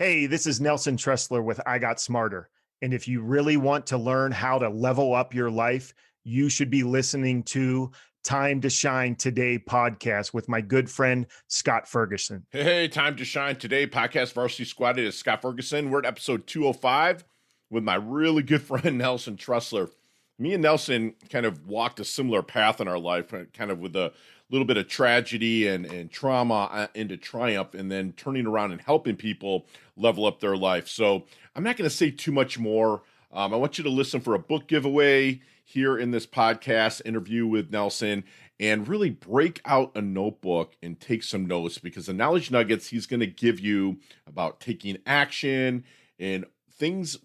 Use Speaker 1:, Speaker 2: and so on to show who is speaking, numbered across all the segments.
Speaker 1: Hey, this is Nelson Tressler with I Got Smarter. And if you really want to learn how to level up your life, you should be listening to Time to Shine Today podcast with my good friend, Scott Ferguson.
Speaker 2: Hey, Time to Shine Today podcast Varsity Squad. It is Scott Ferguson. We're at episode 205 with my really good friend, Nelson Tressler. Me and Nelson kind of walked a similar path in our life, kind of with a little bit of tragedy and trauma into triumph, and then turning around and helping people level up their life. So I'm not going to say too much more. I want you to listen for a book giveaway here in this podcast interview with Nelson, and really break out a notebook and take some notes, because the knowledge nuggets he's going to give you about taking action and things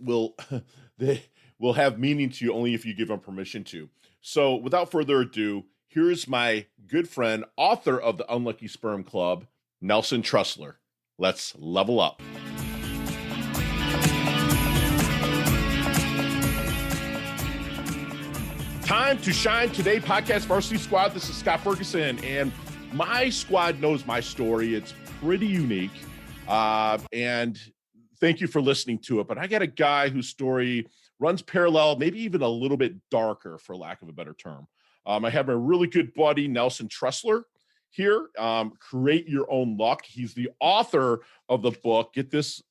Speaker 2: they will have meaning to you only if you give them permission to. So without further ado, here's my good friend, author of the Unlucky Sperm Club, Nelson Tressler. Let's level up. Time to Shine Today podcast Varsity Squad. This is Scott Ferguson, and my squad knows my story. It's pretty unique, and thank you for listening to it. But I got a guy whose story runs parallel, maybe even a little bit darker, for lack of a better term. I have a really good buddy, Nelson Tressler, here. Create Your Own Luck. He's the author of the book. Get this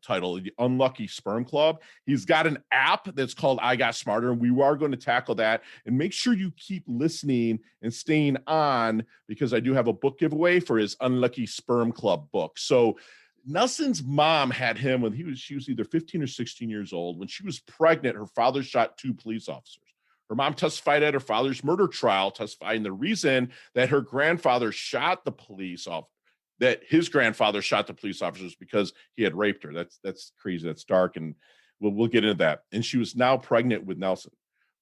Speaker 2: title, The Unlucky Sperm Club. He's got an app that's called I Got Smarter, and we are going to tackle that. And make sure you keep listening and staying on, because I do have a book giveaway for his Unlucky Sperm Club book. So Nelson's mom had him when she was either 15 or 16 years old. When she was pregnant, her father shot 2 police officers. Her mom testified at her father's murder trial, testifying the reason that her grandfather shot the police off, that his grandfather shot the police officers because he had raped her. That's crazy. That's dark. And we'll get into that. And she was now pregnant with Nelson.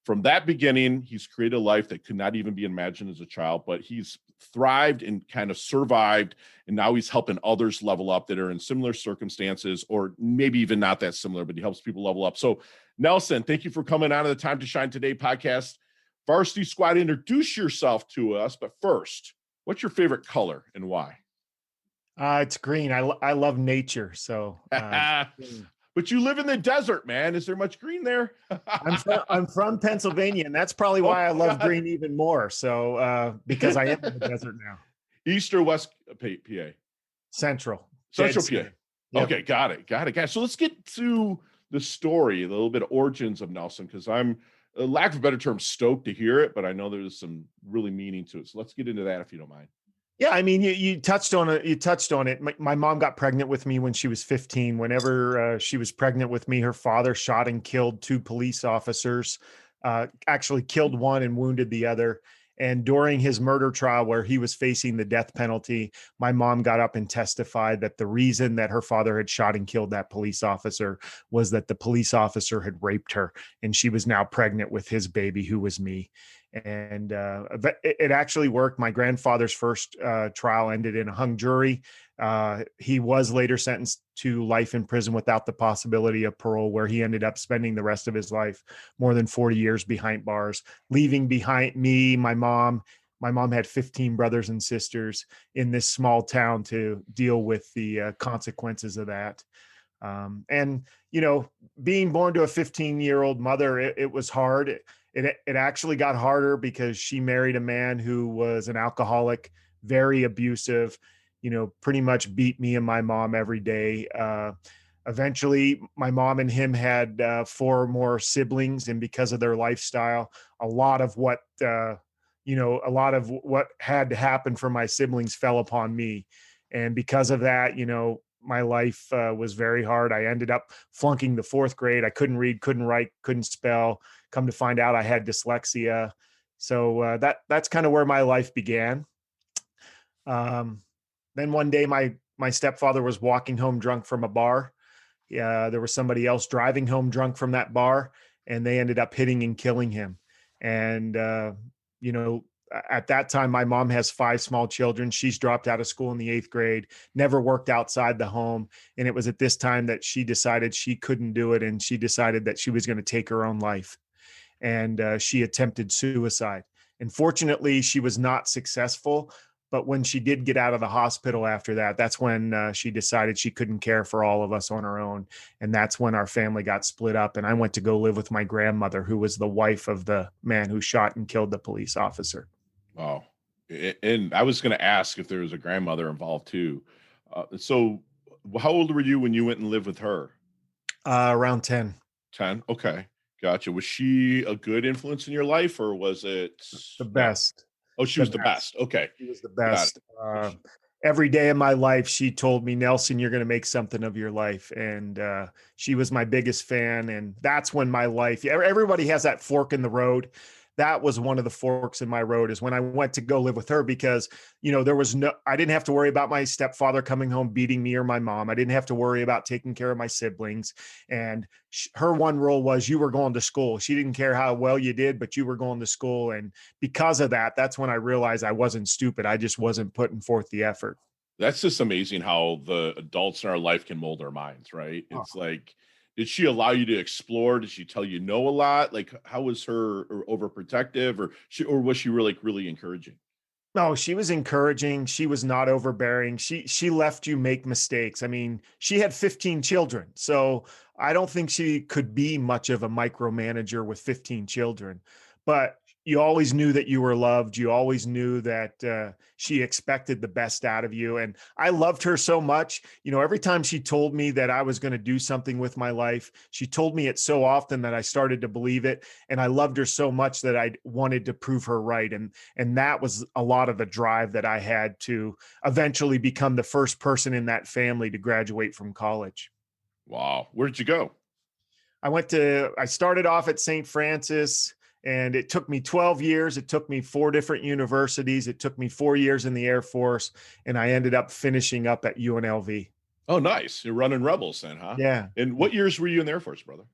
Speaker 2: From that beginning, he's created a life that could not even be imagined as a child, but he's thrived and kind of survived. And now he's helping others level up that are in similar circumstances, or maybe even not that similar, but he helps people level up. So Nelson, thank you for coming on to the Time to Shine Today podcast. Varsity Squad, introduce yourself to us. But first, what's your favorite color and why?
Speaker 1: It's green. I love nature. So,
Speaker 2: but you live in the desert, man. Is there much green there?
Speaker 1: I'm from Pennsylvania, and that's probably why I love green even more. So, because I am in the desert now.
Speaker 2: East or West PA?
Speaker 1: Central
Speaker 2: PA.
Speaker 1: Yep.
Speaker 2: Okay, got it. So let's get to the story, a little bit of origins of Nelson, because I'm, lack of a better term, stoked to hear it, but I know there's some really meaning to it. So let's get into that if you don't mind.
Speaker 1: Yeah, I mean, you touched on it. You touched on it. My mom got pregnant with me when she was 15. Whenever she was pregnant with me, her father shot and killed 2 police officers, actually killed one and wounded the other. And during his murder trial, where he was facing the death penalty, my mom got up and testified that the reason that her father had shot and killed that police officer was that the police officer had raped her, and she was now pregnant with his baby, who was me. And it actually worked. My grandfather's first trial ended in a hung jury. He was later sentenced to life in prison without the possibility of parole, where he ended up spending the rest of his life, more than 40 years behind bars, leaving behind me, my mom. My mom had 15 brothers and sisters in this small town to deal with the consequences of that. And, you know, being born to a 15-year-old mother, it was hard. It actually got harder because she married a man who was an alcoholic, very abusive, you know, pretty much beat me and my mom every day. Eventually, my mom and him had 4 more siblings, and because of their lifestyle, a lot of what had to happen for my siblings fell upon me. And because of that, you know, my life was very hard. I ended up flunking the 4th grade. I couldn't read, couldn't write, couldn't spell. Come to find out I had dyslexia. So that's kind of where my life began. Then one day my stepfather was walking home drunk from a bar. There was somebody else driving home drunk from that bar, and they ended up hitting and killing him. And, you know, at that time, my mom has 5 small children. She's dropped out of school in the 8th grade, never worked outside the home. And it was at this time that she decided she couldn't do it. And she decided that she was going to take her own life. And she attempted suicide. And fortunately, she was not successful. But when she did get out of the hospital after that, that's when she decided she couldn't care for all of us on her own. And that's when our family got split up. And I went to go live with my grandmother, who was the wife of the man who shot and killed the police officer.
Speaker 2: Wow. And I was going to ask if there was a grandmother involved too. So how old were you when you went and lived with her?
Speaker 1: Around 10.
Speaker 2: 10. Okay. Gotcha. Was she a good influence in your life or was it
Speaker 1: The
Speaker 2: not?
Speaker 1: best.
Speaker 2: Oh, she
Speaker 1: The
Speaker 2: was the
Speaker 1: best.
Speaker 2: best. Okay.
Speaker 1: She was the
Speaker 2: Got
Speaker 1: best.
Speaker 2: it.
Speaker 1: Every day of my life, she told me, Nelson, you're going to make something of your life. And she was my biggest fan. And that's when my life, everybody has that fork in the road. That was one of the forks in my road, is when I went to go live with her, because, there was I didn't have to worry about my stepfather coming home beating me or my mom. I didn't have to worry about taking care of my siblings. And her one rule was, you were going to school. She didn't care how well you did, but you were going to school. And because of that, that's when I realized I wasn't stupid. I just wasn't putting forth the effort.
Speaker 2: That's just amazing how the adults in our life can mold our minds, right?
Speaker 1: Oh.
Speaker 2: It's like, did she allow you to explore? Did she tell you no a lot? Like, how was her overprotective, or was she really encouraging?
Speaker 1: No, she was encouraging. She was not overbearing. She left you make mistakes. I mean, she had 15 children. So I don't think she could be much of a micromanager with 15 children. But you always knew that you were loved. You always knew that she expected the best out of you. And I loved her so much. Every time she told me that I was going to do something with my life, she told me it so often that I started to believe it. And I loved her so much that I wanted to prove her right. And that was a lot of the drive that I had to eventually become the first person in that family to graduate from college.
Speaker 2: Wow. Where did you go?
Speaker 1: I started off at St. Francis, and it took me 12 years. It took me 4 different universities. It took me 4 years in the Air Force, and I ended up finishing up at UNLV.
Speaker 2: Oh, nice. You're running Rebels then, huh?
Speaker 1: Yeah.
Speaker 2: And what years were you in the Air Force, brother?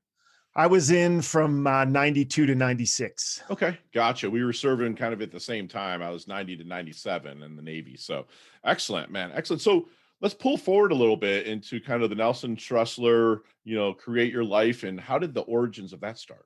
Speaker 1: I was in from 92 to 96.
Speaker 2: Okay, gotcha. We were serving kind of at the same time. I was 90 to 97 in the Navy. So excellent, man. Excellent. So let's pull forward a little bit into kind of the Nelson Tressler, create your life. And how did the origins of that start?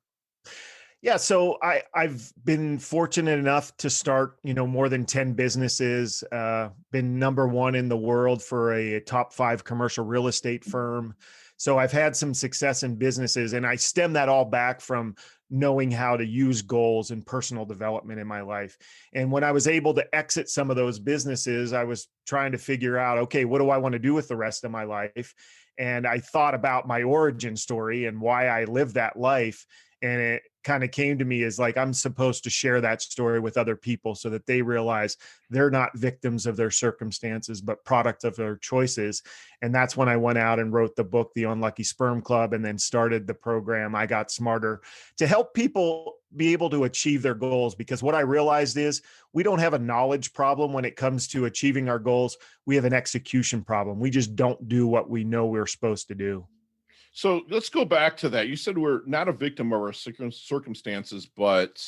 Speaker 1: Yeah, so I've been fortunate enough to start, more than 10 businesses, been number one in the world for a top 5 commercial real estate firm. So I've had some success in businesses, and I stem that all back from knowing how to use goals and personal development in my life. And when I was able to exit some of those businesses, I was trying to figure out, okay, what do I want to do with the rest of my life? And I thought about my origin story and why I lived that life. And it kind of came to me as like, I'm supposed to share that story with other people so that they realize they're not victims of their circumstances, but product of their choices. And that's when I went out and wrote the book, The Unlucky Sperm Club, and then started the program, I Got Smarter, to help people be able to achieve their goals. Because what I realized is we don't have a knowledge problem when it comes to achieving our goals. We have an execution problem. We just don't do what we know we're supposed to do.
Speaker 2: So let's go back to that. You said we're not a victim of our circumstances, but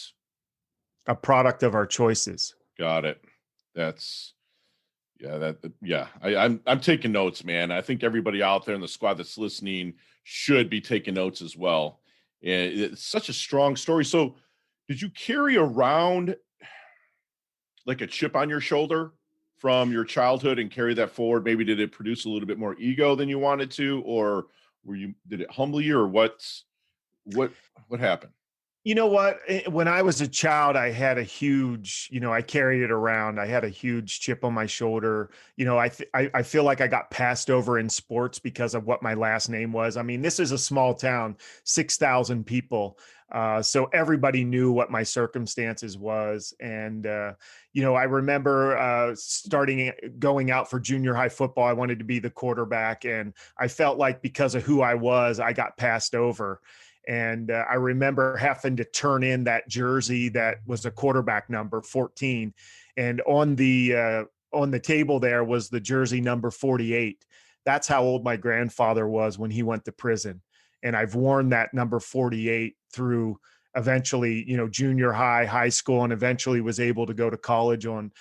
Speaker 1: A product of our choices.
Speaker 2: got it. That's yeah. I'm taking notes, man. I think everybody out there in the squad that's listening should be taking notes as well. And it's such a strong story. So, did you carry around like a chip on your shoulder from your childhood and carry that forward? Maybe did it produce a little bit more ego than you wanted to, or did it humble you, or what happened?
Speaker 1: You know what? When I was a child, I had a huge, I carried it around. I had a huge chip on my shoulder. I feel like I got passed over in sports because of what my last name was. I mean, this is a small town, 6,000 people. So everybody knew what my circumstances was. And, I remember going out for junior high football. I wanted to be the quarterback. And I felt like because of who I was, I got passed over. And I remember having to turn in that jersey that was a quarterback number 14. And on the table there was the jersey number 48. That's how old my grandfather was when he went to prison. And I've worn that number 48 through eventually, junior high school, and eventually was able to go to college and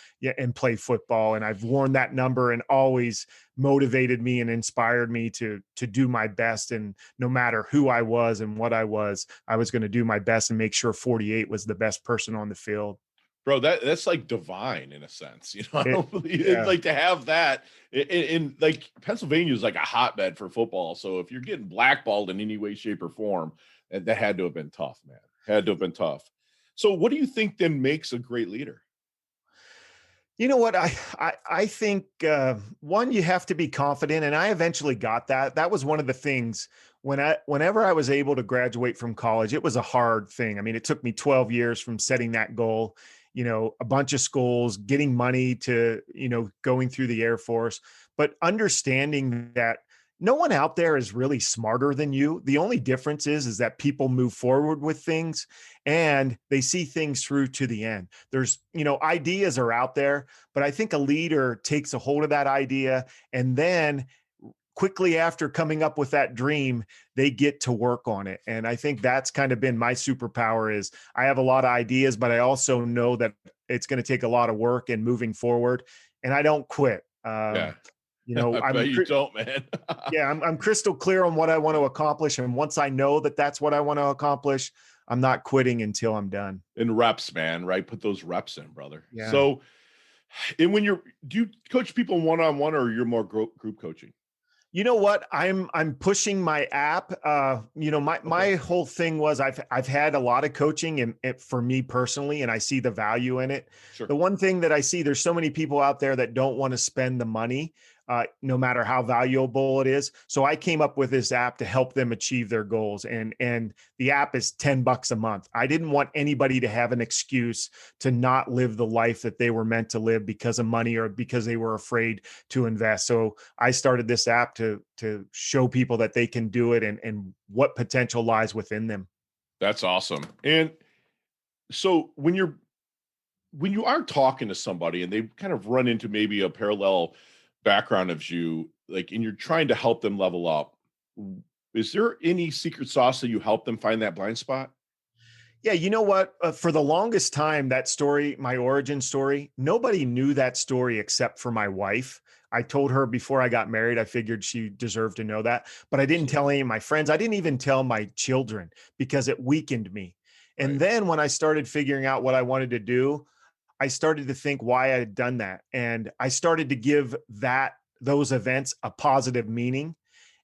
Speaker 1: play football. And I've worn that number and always motivated me and inspired me to do my best. And no matter who I was and what I was going to do my best and make sure 48 was the best person on the field.
Speaker 2: Bro, that's like divine in a sense. I
Speaker 1: It,
Speaker 2: don't believe it,
Speaker 1: yeah.
Speaker 2: like to have that in like Pennsylvania is like a hotbed for football. So if you're getting blackballed in any way, shape, or form, that had to have been tough, man. Had to have been tough. So what do you think then makes a great leader?
Speaker 1: You know what? I think one, you have to be confident, and I eventually got that. That was one of the things whenever I was able to graduate from college, it was a hard thing. I mean, it took me 12 years from setting that goal, a bunch of schools, getting money to, going through the Air Force, but understanding that no one out there is really smarter than you. The only difference is that people move forward with things and they see things through to the end. There's, ideas are out there, but I think a leader takes a hold of that idea and then quickly after coming up with that dream, they get to work on it. And I think that's kind of been my superpower is I have a lot of ideas, but I also know that it's going to take a lot of work and moving forward, and I don't quit.
Speaker 2: Yeah. I
Speaker 1: I'm
Speaker 2: bet you don't, man.
Speaker 1: yeah, I'm crystal clear on what I want to accomplish. And once I know that that's what I want to accomplish, I'm not quitting until I'm done.
Speaker 2: In reps, man, right? Put those reps in, brother.
Speaker 1: Yeah.
Speaker 2: So, and do you coach people one on one, or you're more group coaching?
Speaker 1: You know what? I'm pushing my app. My
Speaker 2: Okay,
Speaker 1: whole thing was I've had a lot of coaching and for me personally, and I see the value in it.
Speaker 2: sure.
Speaker 1: The one thing that I see, there's so many people out there that don't want to spend the money, no matter how valuable it is. So I came up with this app to help them achieve their goals, and the app is $10 a month. I didn't want anybody to have an excuse to not live the life that they were meant to live because of money or because they were afraid to invest. So I started this app to show people that they can do it and what potential lies within them.
Speaker 2: That's awesome. And so when you are talking to somebody and they kind of run into maybe a parallel background of you, like, and you're trying to help them level up, is there any secret sauce that you help them find that blind spot?
Speaker 1: Yeah, you know what? For the longest time, that story, my origin story, nobody knew that story except for my wife. I told her before I got married, I figured she deserved to know that, but I didn't
Speaker 2: Absolutely.
Speaker 1: tell any of my friends. I didn't even tell my children because it weakened me. And
Speaker 2: Right.
Speaker 1: then when I started figuring out what I wanted to do, I started to think why I had done that. And I started to give those events a positive meaning.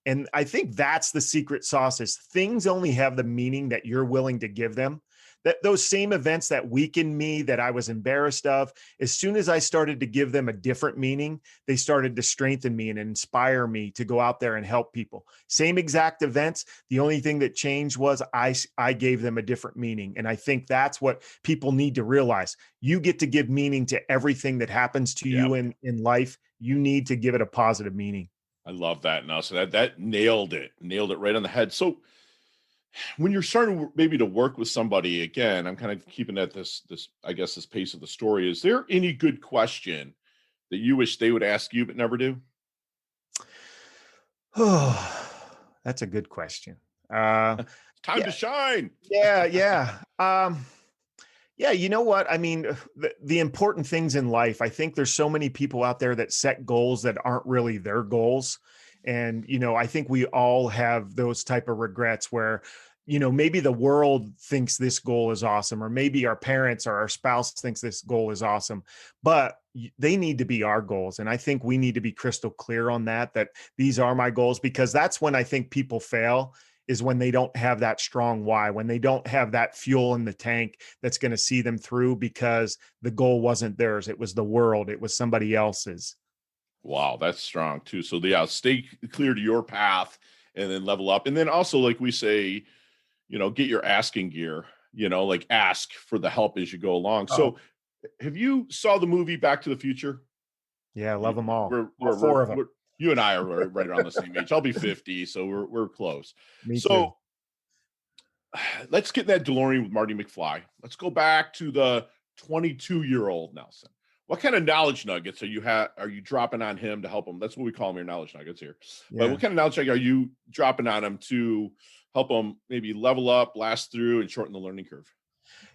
Speaker 1: And I think that's the secret sauce is things only have the meaning that you're willing to give them. That those same events that weakened me, that I was embarrassed of, as soon as I started to give them a different meaning, they started to strengthen me and inspire me to go out there and help people. Same exact events. The only thing that changed was I gave them a different meaning. And I think that's what people need to realize. You get to give meaning to everything that happens to
Speaker 2: Yeah.
Speaker 1: you in life. You need to give it a positive meaning.
Speaker 2: I love that. Now, so that nailed it right on the head. So when you're starting maybe to work with somebody again, I'm kind of keeping at this I guess this pace of the story. Is there any good question that you wish they would ask you but never do?
Speaker 1: Oh, that's a good question.
Speaker 2: It's time
Speaker 1: Yeah,
Speaker 2: to shine.
Speaker 1: yeah. Yeah, you know what? I mean, the important things in life, I think there's so many people out there that set goals that aren't really their goals. And, I think we all have those type of regrets where, maybe the world thinks this goal is awesome, or maybe our parents or our spouse thinks this goal is awesome, but they need to be our goals. And I think we need to be crystal clear on that these are my goals, because that's when I think people fail is when they don't have that strong why, when they don't have that fuel in the tank that's going to see them through because the goal wasn't theirs. It was the world. It was somebody else's.
Speaker 2: Wow, that's strong too. So yeah, stay clear to your path and then level up. And then also, like we say, get your asking gear, like ask for the help as you go along.
Speaker 1: Oh,
Speaker 2: So have you saw the movie Back to the Future?
Speaker 1: yeah. Love
Speaker 2: You,
Speaker 1: them all.
Speaker 2: we're,
Speaker 1: All
Speaker 2: we're, we're,
Speaker 1: four of them.
Speaker 2: we're, you and I are right around the same age. I'll be 50, so we're close.
Speaker 1: Me too.
Speaker 2: So let's get in that DeLorean with Marty McFly. Let's go back to the 22-year-old Nelson. What kind of knowledge nuggets are you dropping on him to help him? That's what we call them, your knowledge nuggets here. But
Speaker 1: Yeah.
Speaker 2: what kind of knowledge nuggets are you dropping on him to help him maybe level up, blast through, and shorten the learning curve?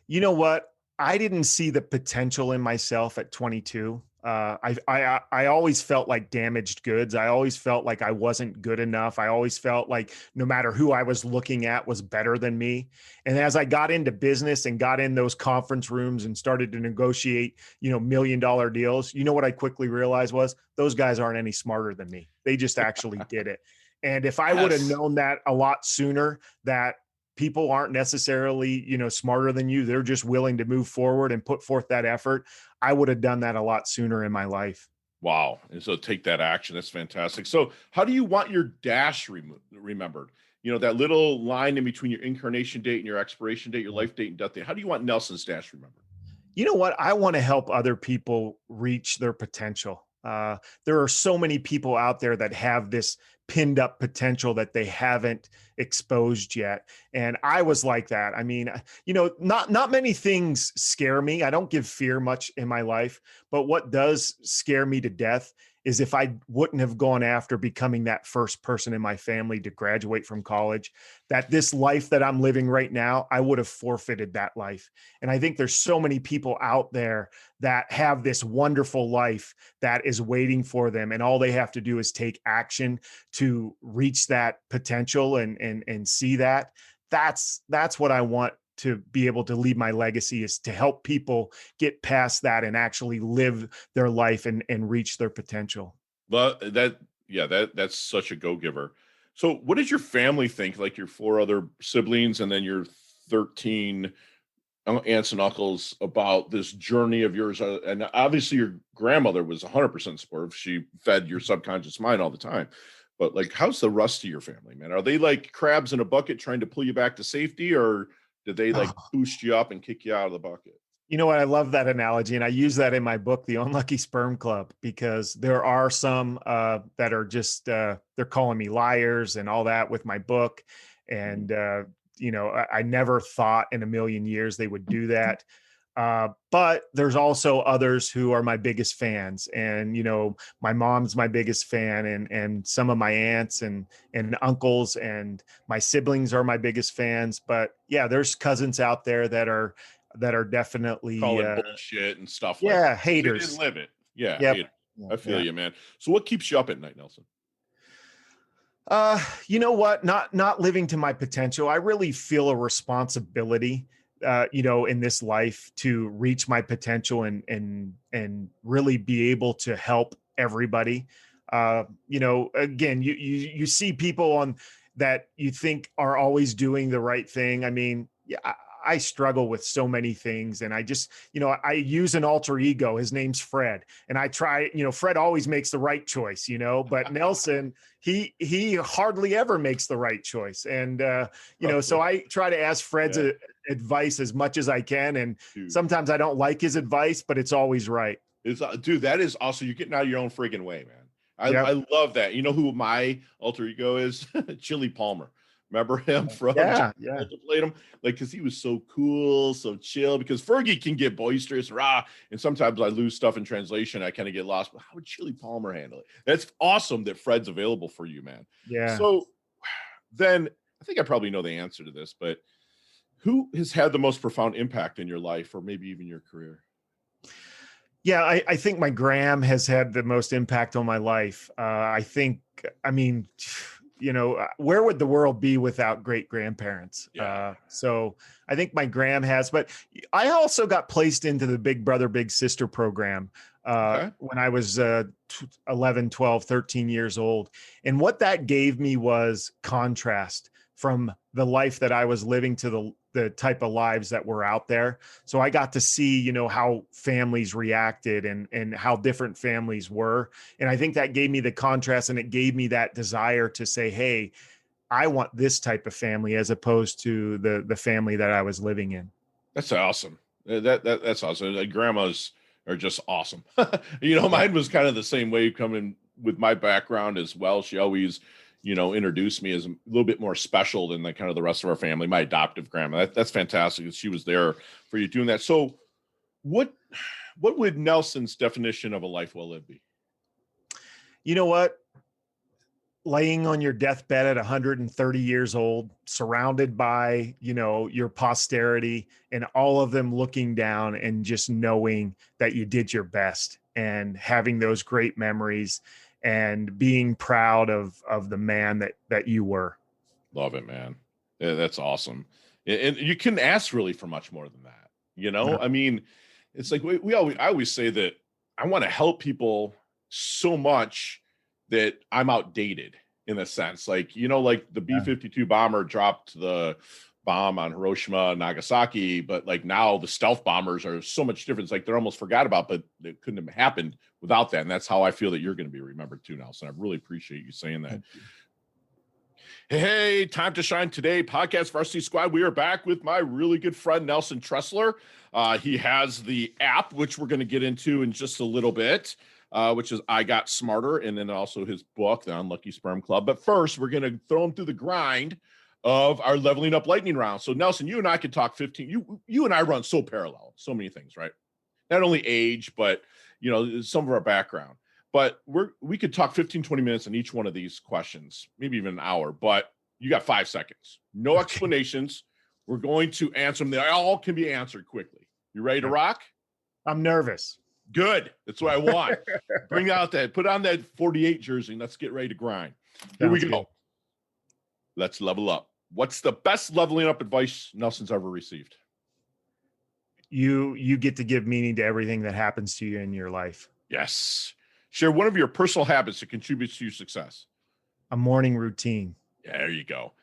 Speaker 1: You know what? I didn't see the potential in myself at 22. I always felt like damaged goods. I always felt like I wasn't good enough. I always felt like no matter who I was looking at was better than me. And as I got into business and got in those conference rooms and started to negotiate, $1 million deals, what I quickly realized was those guys aren't any smarter than me. They just actually did it. And if I would have
Speaker 2: Yes.
Speaker 1: known that a lot sooner, that people aren't necessarily, smarter than you, they're just willing to move forward and put forth that effort, I would have done that a lot sooner in my life.
Speaker 2: Wow. And so take that action. That's fantastic. So how do you want your dash remembered? That little line in between your incarnation date and your expiration date, your life date and death date. How do you want Nelson's dash remembered?
Speaker 1: You know what? I want to help other people reach their potential. There are so many people out there that have this pinned up potential that they haven't exposed yet. And I was like that. I mean, not many things scare me. I don't give fear much in my life, but what does scare me to death is if I wouldn't have gone after becoming that first person in my family to graduate from college, that this life that I'm living right now, I would have forfeited that life. And I think there's so many people out there that have this wonderful life that is waiting for them. And all they have to do is take action to reach that potential and see that. That's what I want to be able to leave my legacy, is to help people get past that and actually live their life and reach their potential.
Speaker 2: But that's such a go-giver. So what does your family think, like your four other siblings and then your 13 aunts and uncles, about this journey of yours? And obviously your grandmother was 100% supportive. She fed your subconscious mind all the time. But like, how's the rest of your family, man? Are they like crabs in a bucket trying to pull you back to safety, or did they like boost you up and kick you out of the bucket?
Speaker 1: You know what? I love that analogy. And I use that in my book, The Unlucky Sperm Club, because there are some that are just, they're calling me liars and all that with my book. And, I never thought in a million years they would do that. But there's also others who are my biggest fans. And, my mom's my biggest fan, and some of my aunts and uncles and my siblings are my biggest fans. But yeah, there's cousins out there that are definitely,
Speaker 2: Calling bullshit and stuff like
Speaker 1: yeah,
Speaker 2: that. They
Speaker 1: haters.
Speaker 2: didn't live it. Yeah,
Speaker 1: Yep.
Speaker 2: haters.
Speaker 1: Yeah.
Speaker 2: I feel
Speaker 1: Yeah.
Speaker 2: you, man. So what keeps you up at night, Nelson?
Speaker 1: You know what? Not living to my potential. I really feel a responsibility, in this life to reach my potential and really be able to help everybody. Again, you see people on that you think are always doing the right thing. I mean, yeah, I struggle with so many things, and I just, I use an alter ego. His name's Fred, and I try. Fred always makes the right choice, but Nelson, he hardly ever makes the right choice, and so I try to ask Fred's
Speaker 2: Yeah,
Speaker 1: advice as much as I can, and
Speaker 2: dude.
Speaker 1: sometimes I don't like his advice, but it's always right.
Speaker 2: It's dude, that is also, you're getting out of your own friggin' way, man.
Speaker 1: Yep.
Speaker 2: I love that. You know who my alter ego is? Chili Palmer. Remember him from
Speaker 1: Yeah. Yeah.
Speaker 2: played him? Like, because he was so cool, so chill. Because Fergie can get boisterous, rah, and sometimes I lose stuff in translation. I kind of get lost. But how would Chili Palmer handle it? That's awesome that Fred's available for you, man.
Speaker 1: Yeah.
Speaker 2: So then I think I probably know the answer to this, but who has had the most profound impact in your life, or maybe even your career?
Speaker 1: Yeah, I think my Graham has had the most impact on my life. I mean, where would the world be without great grandparents?
Speaker 2: Yeah.
Speaker 1: So I think my Graham has, but I also got placed into the Big Brother, Big Sister program
Speaker 2: Okay.
Speaker 1: when I was 11, 12, 13 years old. And what that gave me was contrast from the life that I was living to the type of lives that were out there. So I got to see, how families reacted and how different families were. And I think that gave me the contrast, and it gave me that desire to say, hey, I want this type of family as opposed to the family that I was living in.
Speaker 2: That's awesome. That's awesome. Like, grandmas are just awesome.
Speaker 1: Yeah.
Speaker 2: Mine was kind of the same way, coming with my background as well. She always, introduced me as a little bit more special than kind of the rest of our family. My adoptive grandma. That's fantastic. She was there for you doing that. So what would Nelson's definition of a life well lived be?
Speaker 1: You know what? Laying on your deathbed at 130 years old, surrounded by, your posterity, and all of them looking down and just knowing that you did your best. and having those great memories and being proud of the man that you were.
Speaker 2: Love it, man. Yeah, that's awesome. And you couldn't ask really for much more than that.
Speaker 1: No.
Speaker 2: I mean, it's like I always say that I want to help people so much that I'm outdated in a sense. Like, like the B-52 bomber dropped the bomb on Hiroshima and Nagasaki, but like now the stealth bombers are so much different. It's like they're almost forgot about, but it couldn't have happened without that. And that's how I feel that you're going to be remembered too, Nelson. I really appreciate you saying that. Hey, time to shine today. Podcast Varsity Squad. We are back with my really good friend, Nelson Tressler. He has the app, which we're going to get into in just a little bit, which is I Got Smarter, and then also his book, The Unlucky Sperm Club. But first, we're going to throw him through the grind of our leveling up lightning round. So, Nelson, you and I could talk 15. You and I run so parallel, so many things, right? Not only age, but, some of our background. But we could talk 15, 20 minutes on each one of these questions, maybe even an hour, but you got 5 seconds. No explanations. We're going to answer them. They all can be answered quickly. You ready to rock?
Speaker 1: I'm nervous.
Speaker 2: Good. That's what I want. Put on that 48 jersey and let's get ready to grind. Here we go.
Speaker 1: Good.
Speaker 2: Let's level up. What's the best leveling up advice Nelson's ever received?
Speaker 1: You get to give meaning to everything that happens to you in your life.
Speaker 2: Yes. Share one of your personal habits that contributes to your success.
Speaker 1: A morning routine.
Speaker 2: Yeah, there you go.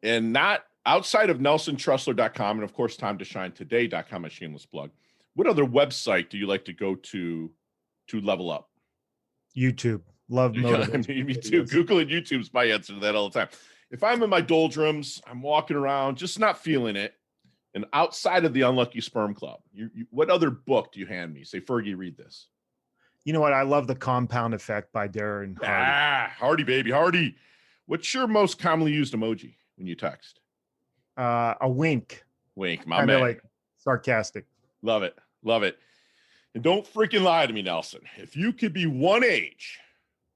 Speaker 2: And not outside of NelsonTressler.com and, of course, TimeToShineToday.com, a shameless plug. What other website do you like to go to level up?
Speaker 1: YouTube. Love motivation.
Speaker 2: Me too. Google and YouTube's my answer to that all the time. If I'm in my doldrums, I'm walking around, just not feeling it, and outside of the Unlucky Sperm Club, what other book do you hand me? Say, Fergie, read this.
Speaker 1: You know what? I love The Compound Effect by Darren Hardy.
Speaker 2: Hardy, baby, Hardy. What's your most commonly used emoji when you text?
Speaker 1: A wink.
Speaker 2: Wink, my
Speaker 1: Kinda
Speaker 2: man.
Speaker 1: like sarcastic.
Speaker 2: Love it. Love it. And don't freaking lie to me, Nelson. If you could be one age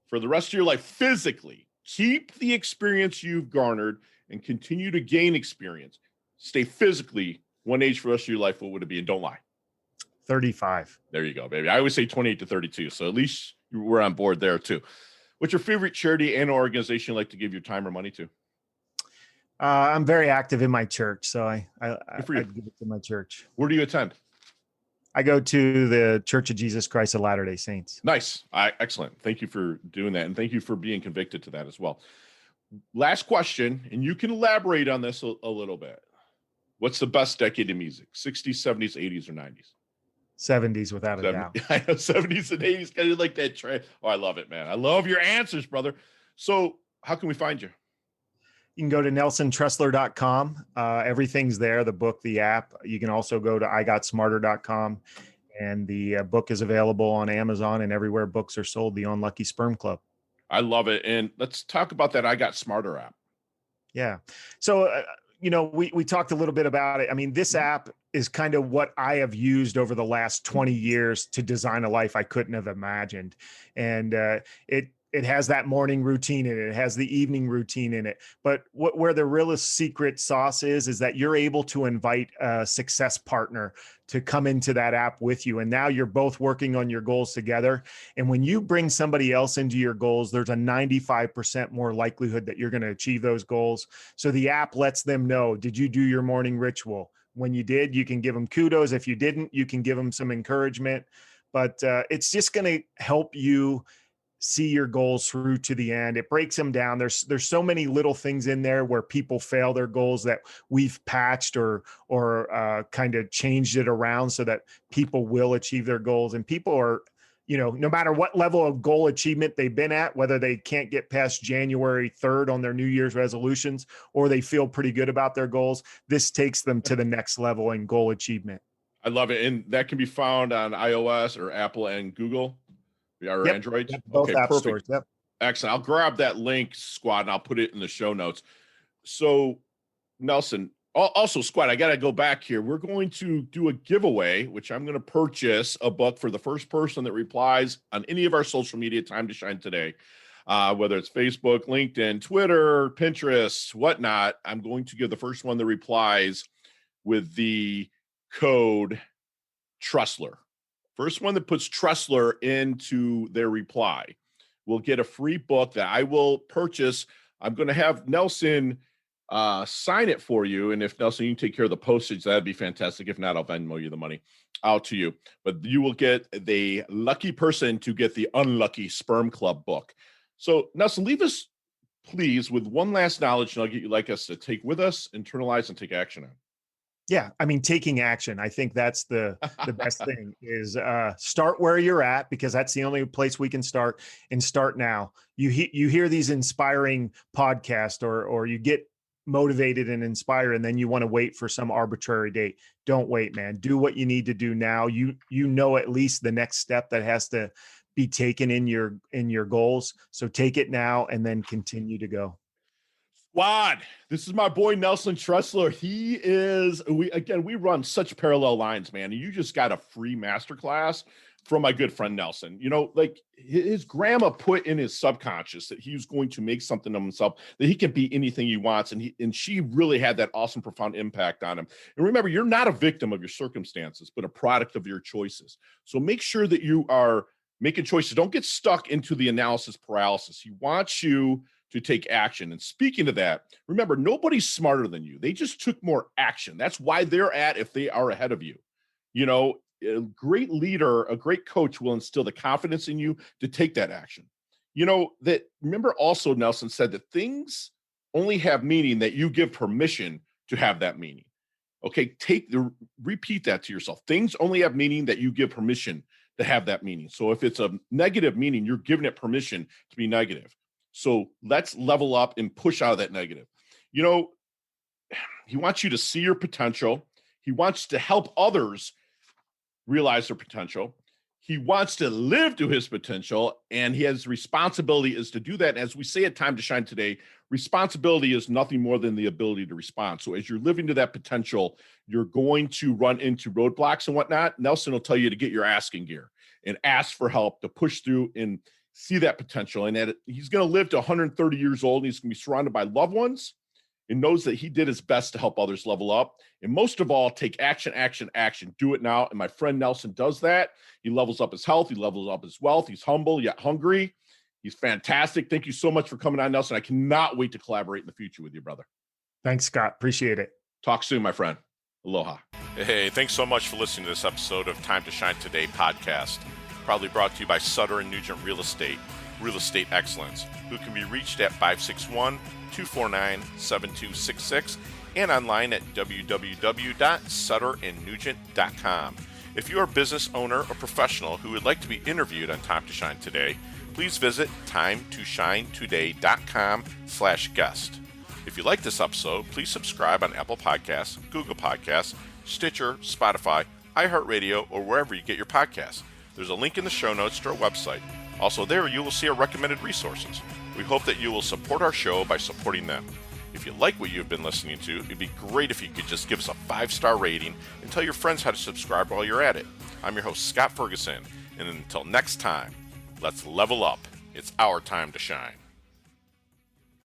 Speaker 2: for the rest of your life physically, keep the experience you've garnered and continue to gain experience, stay physically one age for the rest of your life, what would it be? And don't lie.
Speaker 1: 35.
Speaker 2: There you go, baby. I always say 28 to 32. So at least we're on board there too. What's your favorite charity and organization you like to give your time or money to?
Speaker 1: I'm very active in my church, so I'd give it to my church.
Speaker 2: Where do you attend?
Speaker 1: I go to the Church of Jesus Christ of Latter-day Saints.
Speaker 2: Nice. Excellent. Thank you for doing that. And thank you for being convicted to that as well. Last question, and you can elaborate on this a little bit. What's the best decade of music? 60s, 70s, 80s, or 90s?
Speaker 1: 70s, without a doubt.
Speaker 2: I know 70s and 80s, kind of like that trend. Oh, I love it, man. I love your answers, brother. So how can we find you?
Speaker 1: You can go to NelsonTressler.com. Everything's there, the book, the app. You can also go to IGotSmarter.com. And the book is available on Amazon and everywhere books are sold, The Unlucky Sperm Club.
Speaker 2: I love it. And let's talk about that I Got Smarter app.
Speaker 1: Yeah. So, we talked a little bit about it. I mean, this app is kind of what I have used over the last 20 years to design a life I couldn't have imagined. And it has that morning routine in it. It has the evening routine in it. But where the real secret sauce is that you're able to invite a success partner to come into that app with you. And now you're both working on your goals together. And when you bring somebody else into your goals, there's a 95% more likelihood that you're going to achieve those goals. So the app lets them know, did you do your morning ritual? When you did, you can give them kudos. If you didn't, you can give them some encouragement. But it's just going to help you see your goals through to the end. It breaks them down. There's so many little things in there where people fail their goals that we've patched or kind of changed it around so that people will achieve their goals. And people are, no matter what level of goal achievement they've been at, whether they can't get past January 3rd on their New Year's resolutions, or they feel pretty good about their goals, this takes them to the next level in goal achievement.
Speaker 2: I love it. And that can be found on iOS or Apple and Google. Or Android?
Speaker 1: Yep, both app
Speaker 2: perfect.
Speaker 1: stores. Yep.
Speaker 2: Excellent. I'll grab that link, Squad, and I'll put it in the show notes. So, Nelson, also, Squad, I got to go back here. We're going to do a giveaway, which I'm going to purchase a book for the first person that replies on any of our social media, Time to Shine Today, whether it's Facebook, LinkedIn, Twitter, Pinterest, whatnot. I'm going to give the first one that replies with the code Tressler. First one that puts Tressler into their reply will get a free book that I will purchase. I'm going to have Nelson sign it for you. And if Nelson, you can take care of the postage, that'd be fantastic. If not, I'll Venmo you the money out to you. But you will get the lucky person to get the unlucky Sperm Club book. So Nelson, leave us please with one last knowledge nugget you'd like us to take with us, internalize, and take action on.
Speaker 1: Yeah, I mean, taking action. I think that's the best thing is start where you're at, because that's the only place we can start, and start now. You hear these inspiring podcasts, or you get motivated and inspired, and then you want to wait for some arbitrary date. Don't wait, man. Do what you need to do now. You know at least the next step that has to be taken in your goals. So take it now and then continue to go.
Speaker 2: Squad, this is my boy Nelson Tressler. He is, we run such parallel lines, man. You just got a free masterclass from my good friend Nelson. You know, like his grandma put in his subconscious that he was going to make something of himself, that he can be anything he wants. And she really had that awesome, profound impact on him. And remember, you're not a victim of your circumstances, but a product of your choices. So make sure that you are making choices. Don't get stuck into the analysis paralysis. He wants you to take action. And speaking of that, remember, nobody's smarter than you. They just took more action. That's why they're if they are ahead of you. You know, a great leader, a great coach will instill the confidence in you to take that action. You know, remember also Nelson said that things only have meaning that you give permission to have that meaning. Okay, repeat that to yourself. Things only have meaning that you give permission to have that meaning. So if it's a negative meaning, you're giving it permission to be negative. So let's level up and push out of that negative. You know, he wants you to see your potential. He wants to help others realize their potential. He wants to live to his potential, and his responsibility is to do that. And as we say at Time to Shine today, responsibility is nothing more than the ability to respond. So as you're living to that potential, you're going to run into roadblocks and whatnot. Nelson will tell you to get your ass in gear and ask for help to push through and see that potential. And he's going to live to 130 years old, and he's going to be surrounded by loved ones, and knows that he did his best to help others level up. And most of all, take action, action, action. Do it now. And my friend Nelson does that. He levels up his health. He levels up his wealth. He's humble yet hungry. He's fantastic. Thank you so much for coming on, Nelson. I cannot wait to collaborate in the future with you, brother.
Speaker 1: Thanks, Scott. Appreciate it.
Speaker 2: Talk soon, my friend. Aloha.
Speaker 3: Hey, thanks so much for listening to this episode of Time to Shine Today podcast. Proudly brought to you by Sutter & Nugent Real Estate Excellence, who can be reached at 561-249-7266 and online at www.sutterandnugent.com. If you are a business owner or professional who would like to be interviewed on Time to Shine Today, please visit timetoshinetoday.com/guest. If you like this episode, please subscribe on Apple Podcasts, Google Podcasts, Stitcher, Spotify, iHeartRadio, or wherever you get your podcasts. There's a link in the show notes to our website. Also there, you will see our recommended resources. We hope that you will support our show by supporting them. If you like what you've been listening to, it'd be great if you could just give us a 5-star rating and tell your friends how to subscribe while you're at it. I'm your host, Scott Ferguson, and until next time, let's level up. It's our time to shine.